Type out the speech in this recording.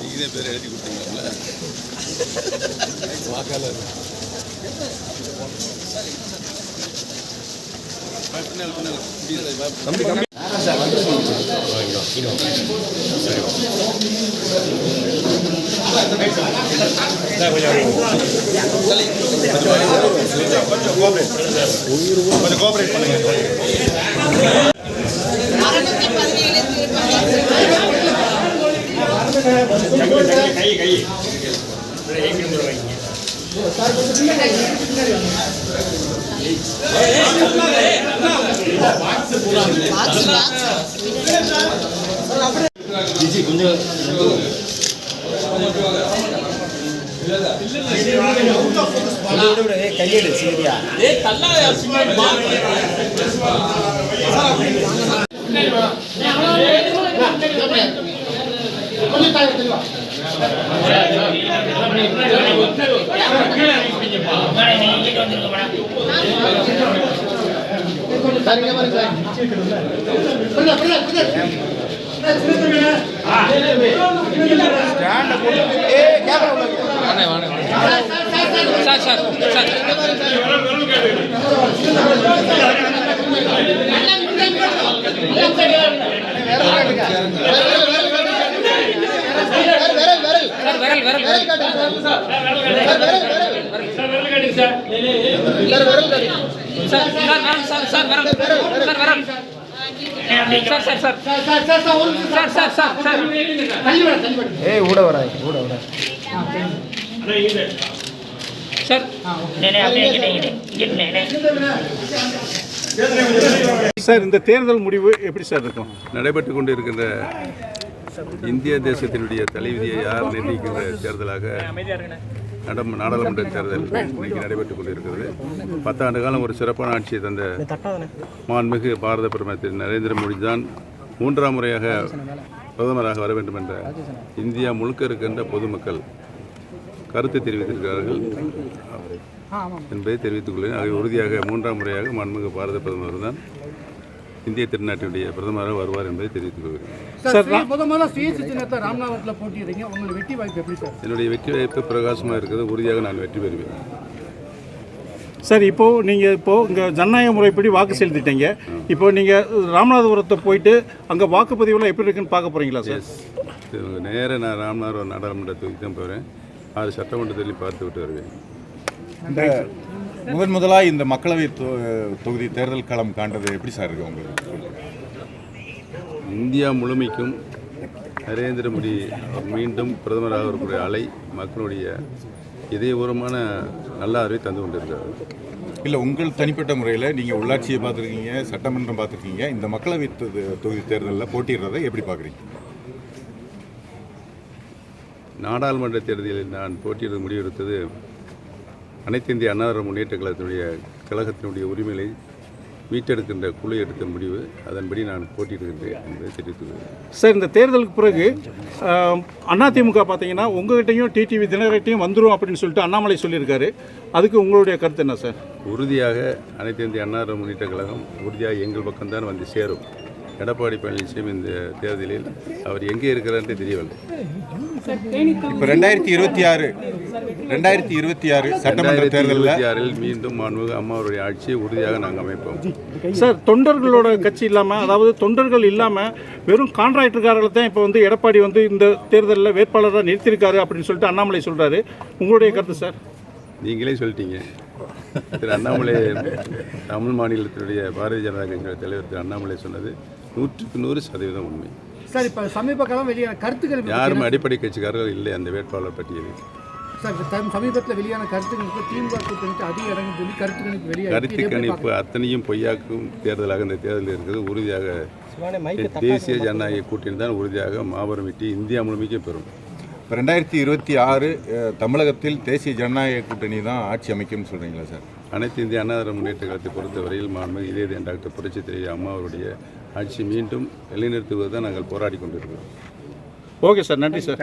நீங்களே பேர் எழுதி கொடுத்தீங்களா வாக்காளர் தம்பி கம்மி கொஞ்சம் கோஆபரேட் பண்ணுங்க. கையெடு சரியா சார் இந்த தேர்தல் முடிவு எப்படி சார் இருக்கும்? நடைபெற்று கொண்டு இருக்கின்ற இந்திய தேசத்தினுடைய தலைவிதியை யார் நிர்ணயிக்கின்ற தேர்தலாக நாடாளுமன்ற தேர்தல் இன்னைக்கு நடைபெற்றுக் கொண்டிருக்கிறது. 10 ஆண்டு காலம் ஒரு சிறப்பான ஆட்சியை தந்த மாண்புமிகு பாரத பிரதமர் திரு நரேந்திர மோடி தான் 3ஆம் முறையாக பிரதமராக வர வேண்டும் என்ற இந்தியா முழுக்க இருக்கின்ற பொதுமக்கள் கருத்து தெரிவித்திருக்கிறார்கள் என்பதை தெரிவித்துக் கொள்கிறேன். ஆக உறுதியாக 3ஆம் முறையாக மாண்புமிகு பாரத பிரதமர் தான் இந்திய திருநாட்டினுடைய பிரதமராக வருவார் என்பதை தெரிவித்துக் கொள்கிறேன். என்னுடைய வெற்றி வாய்ப்பு பிரகாசமாக இருக்கிறது. உறுதியாக நான் வெற்றி பெறுவேன். சார் நீங்கள் இங்கே ஜனநாயக முறைப்படி வாக்கு செலுத்திட்டீங்க. இப்போ நீங்கள் ராமநாதபுரத்தை போயிட்டு அங்கே வாக்குப்பதிவுலாம் எப்படி இருக்குன்னு பார்க்க போகிறீங்களா சார்? நேராக நான் ராமநாதபுரம் நாடாளுமன்ற தொகுதி தான் போகிறேன். 6 சட்டமன்றத்திலையும் பார்த்து விட்டு வருவேன். இந்த முதலாக இந்த மக்களவை தொகுதி தேர்தல் களம் காண்றது எப்படி சார் இருக்கு உங்களுக்கு? இந்தியா முழுமைக்கும் நரேந்திர மோடி மீண்டும் பிரதமராக வரக்கூடிய அலை மக்களுடைய இதயபூர்வமான நல்ல அறிவை தந்து கொண்டிருக்கிறார். இல்லை, உங்கள் தனிப்பட்ட முறையில் நீங்கள் உள்ளாட்சியை பார்த்துருக்கீங்க, சட்டமன்றம் பார்த்துருக்கீங்க, இந்த மக்களவை தொகுதி தேர்தலில் போட்டிடுறதை எப்படி பார்க்குறீங்க? நாடாளுமன்ற தேர்தலில் நான் போட்டியிட முடிவெடுத்தது அனைத்து இந்திய அண்ணா திராவிட முன்னேற்ற கழகத்தினுடைய உரிமைகளை மீட்டெடுக்கின்ற குழு எடுத்த முடிவு. அதன்படி நான் போட்டியிடுகின்றேன் என்பதை தெரிவித்துள்ளேன். சார், இந்த தேர்தலுக்கு பிறகு அதிமுக பார்த்தீங்கன்னா உங்கள்கிட்டையும் டிடிவி தினகரட்டையும் வந்துடும் அப்படின்னு சொல்லிட்டு அண்ணாமலை சொல்லியிருக்காரு. அதுக்கு உங்களுடைய கருத்து என்ன சார்? உறுதியாக அனைத்து இந்திய அண்ணா திராவிட முன்னேற்ற கழகம் உறுதியாக எங்கள் பக்கம்தான் வந்து சேரும். எடப்பாடி பழனிசாமி இந்த தேர்தலில் அவர் எங்கே இருக்கிறார்ன்றே தெரியவில்லை. இப்போ 2026 சட்டமன்ற தேர்தலில் மீண்டும் அம்மாவுடைய ஆட்சியை உறுதியாக நாங்கள் அமைப்போம். சார், தொண்டர்களோட கட்சி இல்லாமல், அதாவது தொண்டர்கள் இல்லாமல் வெறும் கான்ட்ராக்டர்காரர்களை தான் இப்போ எடப்பாடி இந்த தேர்தலில் வேட்பாளராக நிறுத்தியிருக்காரு அப்படின்னு சொல்லிட்டு அண்ணாமலை சொல்கிறாரு. உங்களுடைய கருத்து சார்? நீங்களே சொல்லிட்டீங்க. திரு அண்ணாமலை தமிழ் மாநிலத்தினுடைய பாரதிய ஜனதா கட்சியுடைய தலைவர் திரு அண்ணாமலை சொன்னது 100% உண்மை. சார், இப்போ சமீப காலம் வெளியான கருத்துக்கள் யாரும் அடிப்படை கட்சிக்காரர்கள் இல்லை அந்த வேட்பாளர் பட்டியலில். சார், சமீபத்தில் வெளியான கருத்துக்களுக்கு திமுக கூட்டணிக்கு அதிக இடங்கள் சொல்லி கருத்து கணிப்பு அத்தனையும் பொய்யாக்கும் தேர்தலாக இந்த தேர்தல் இருக்கிறது. உறுதியாக தேசிய ஜனநாயக கூட்டணி தான் உறுதியாக மாபெரும் வெற்றி இந்தியா முழுமைக்கும் பெறும். 2026 தமிழகத்தில் தேசிய ஜனநாயக கூட்டணி தான் ஆட்சி அமைக்கும்னு சொல்கிறீங்களா சார்? அனைத்து இந்திய அண்ணா திராவிட முன்னேற்ற கழகத்தை பொறுத்தவரையில் மாண்புமிகு இதய டாக்டர் புரட்சித் தலைவி அம்மா அவருடைய ஆட்சி மீண்டும் நிலைநிறுத்துவது தான் நாங்கள் போராடி கொண்டிருக்கிறோம். ஓகே சார், நன்றி சார்.